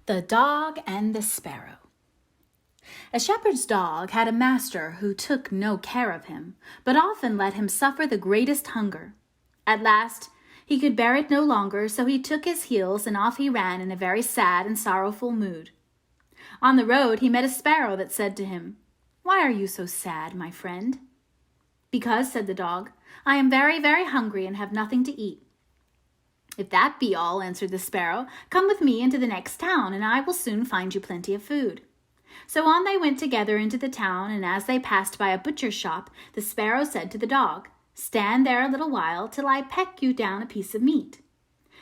The Dog and the Sparrow. A shepherd's dog had a master who took no care of him, but often let him suffer the greatest hunger. At last he could bear it no longer, so he took his heels and off he ran in a very sad and sorrowful mood. On the road he met a sparrow that said to him, "Why are you so sad, my friend?" "Because," said the dog, "I am very, very hungry and have nothing to eat." "If that be all," answered the sparrow, "come with me into the next town, and I will soon find you plenty of food." So on they went together into the town, and as they passed by a butcher's shop, the sparrow said to the dog, "Stand there a little while till I peck you down a piece of meat."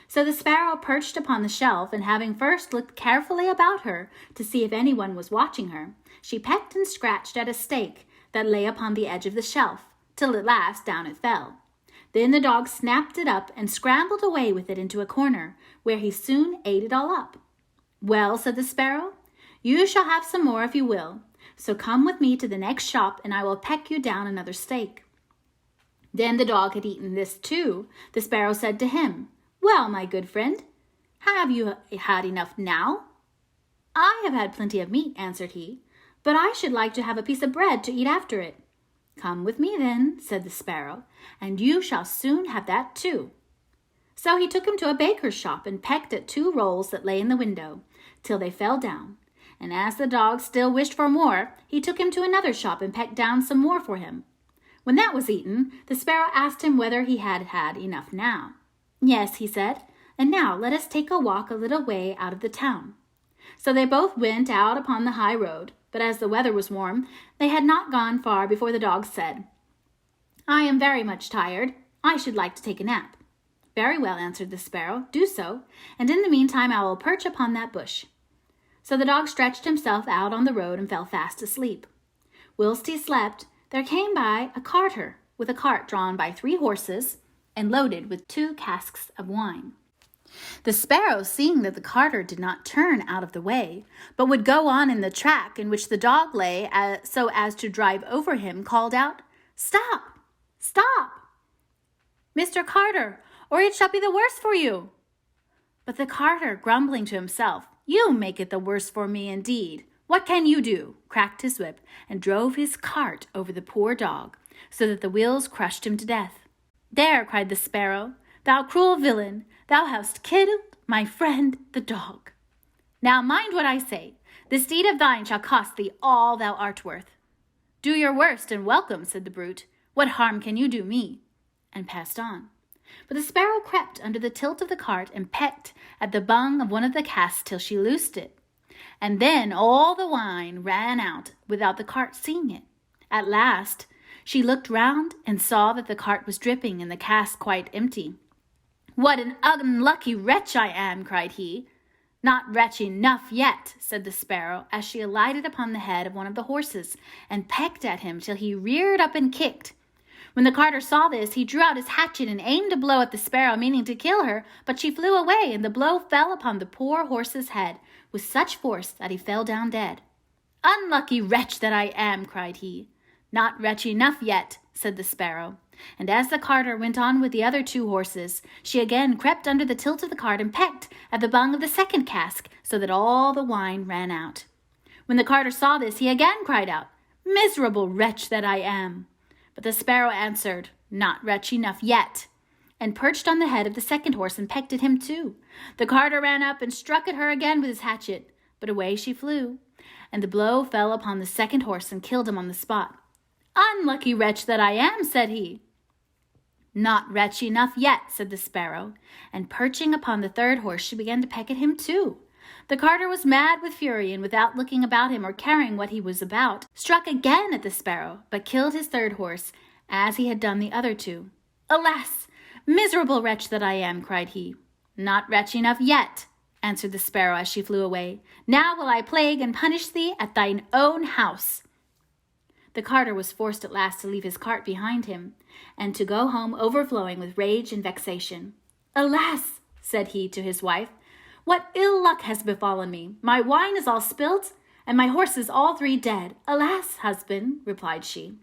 So the sparrow perched upon the shelf, and having first looked carefully about her to see if anyone was watching her, she pecked and scratched at a steak that lay upon the edge of the shelf, till at last down it fell. Then the dog snapped it up and scrambled away with it into a corner, where he soon ate it all up. "Well," said the sparrow, "you shall have some more if you will. So come with me to the next shop, and I will peck you down another steak." Then the dog had eaten this too. The sparrow said to him, "Well, my good friend, have you had enough now?" "I have had plenty of meat," answered he, "but I should like to have a piece of bread to eat after it." "Come with me then," said the sparrow, "and you shall soon have that too." So he took him to a baker's shop and pecked at 2 rolls that lay in the window, till they fell down. And as the dog still wished for more, he took him to another shop and pecked down some more for him. When that was eaten, the sparrow asked him whether he had had enough now. "Yes," he said, "and now let us take a walk a little way out of the town." So they both went out upon the high road, but as the weather was warm, they had not gone far before the dog said, "I am very much tired. I should like to take a nap." "Very well," answered the sparrow, "do so, and in the meantime I will perch upon that bush." So the dog stretched himself out on the road and fell fast asleep. Whilst he slept, there came by a carter with a cart drawn by 3 horses and loaded with 2 casks of wine. The sparrow, seeing that the carter did not turn out of the way, but would go on in the track in which the dog lay so as to drive over him, called out, "Stop! Stop! Mr. Carter, or it shall be the worse for you." But the carter, grumbling to himself, "You make it the worse for me indeed. What can you do?" cracked his whip and drove his cart over the poor dog, so that the wheels crushed him to death. "There," cried the sparrow, "thou cruel villain, thou hast killed my friend the dog. Now mind what I say. This deed of thine shall cost thee all thou art worth." "Do your worst and welcome," said the brute. "What harm can you do me?" and passed on. But the sparrow crept under the tilt of the cart and pecked at the bung of one of the casks till she loosed it. And then all the wine ran out without the cart seeing it. At last she looked round and saw that the cart was dripping and the cask quite empty. "What an unlucky wretch I am!" cried he. "Not wretch enough yet," said the sparrow, as she alighted upon the head of one of the horses and pecked at him till he reared up and kicked. When the carter saw this, he drew out his hatchet and aimed a blow at the sparrow, meaning to kill her, but she flew away, and the blow fell upon the poor horse's head with such force that he fell down dead. "Unlucky wretch that I am!" cried he. "Not wretch enough yet," said the sparrow. And as the carter went on with the other 2 horses, she again crept under the tilt of the cart and pecked at the bung of the second cask, so that all the wine ran out. When the carter saw this, he again cried out, "Miserable wretch that I am!" But the sparrow answered, "Not wretch enough yet," and perched on the head of the second horse and pecked at him too. The carter ran up and struck at her again with his hatchet, but away she flew, and the blow fell upon the second horse and killed him on the spot. "Unlucky wretch that I am," said he. "Not wretch enough yet," said the sparrow, and perching upon the third horse she began to peck at him too. The carter was mad with fury, and without looking about him or caring what he was about, struck again at the sparrow, but killed his third horse, as he had done the other 2. "Alas, miserable wretch that I am," cried he. "Not wretch enough yet," answered the sparrow as she flew away. "Now will I plague and punish thee at thine own house." The carter was forced at last to leave his cart behind him, and to go home overflowing with rage and vexation. "Alas," said he to his wife, "what ill luck has befallen me! My wine is all spilt, and my horses all 3 dead." "Alas, husband," replied she,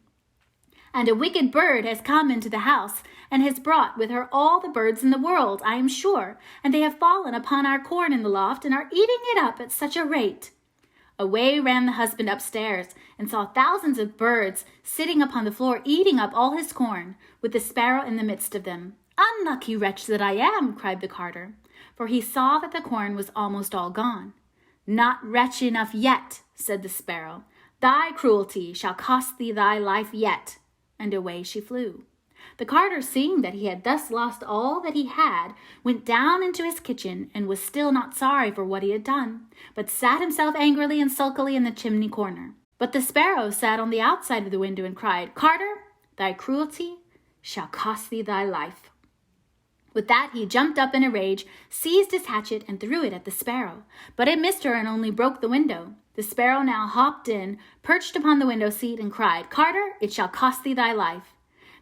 and a wicked bird has come into the house, and has brought with her all the birds in the world, I am sure, and they have fallen upon our corn in the loft, and are eating it up at such a rate." Away ran the husband upstairs, and saw thousands of birds sitting upon the floor, eating up all his corn, with the sparrow in the midst of them. "Unlucky wretch that I am," cried the carter, for he saw that the corn was almost all gone. "Not wretch enough yet," said the sparrow. "Thy cruelty shall cost thee thy life yet." And away she flew. The carter, seeing that he had thus lost all that he had, went down into his kitchen, and was still not sorry for what he had done, but sat himself angrily and sulkily in the chimney corner. But the sparrow sat on the outside of the window and cried, "Carter, thy cruelty shall cost thee thy life." With that he jumped up in a rage, seized his hatchet, and threw it at the sparrow. But it missed her and only broke the window. The sparrow now hopped in, perched upon the window seat, and cried, "Carter, it shall cost thee thy life."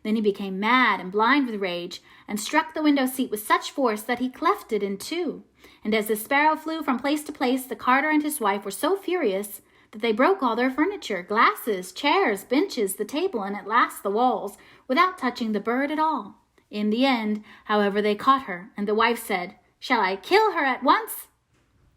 Then he became mad and blind with rage, and struck the window seat with such force that he cleft it in two. And as the sparrow flew from place to place, the carter and his wife were so furious that they broke all their furniture, glasses, chairs, benches, the table, and at last the walls, without touching the bird at all. In the end, however, they caught her, and the wife said, "Shall I kill her at once?"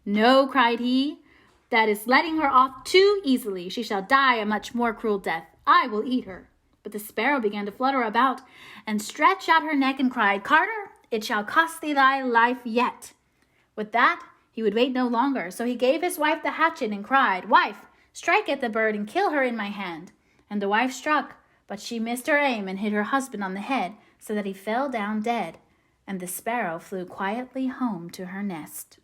"No," cried he, "that is letting her off too easily. She shall die a much more cruel death. I will eat her." But the sparrow began to flutter about, and stretch out her neck, and cried, "Carter, it shall cost thee thy life yet." With that, he would wait no longer, so he gave his wife the hatchet, and cried, "Wife, strike at the bird, and kill her in my hand." And the wife struck, but she missed her aim, and hit her husband on the head, so that he fell down dead, and the sparrow flew quietly home to her nest.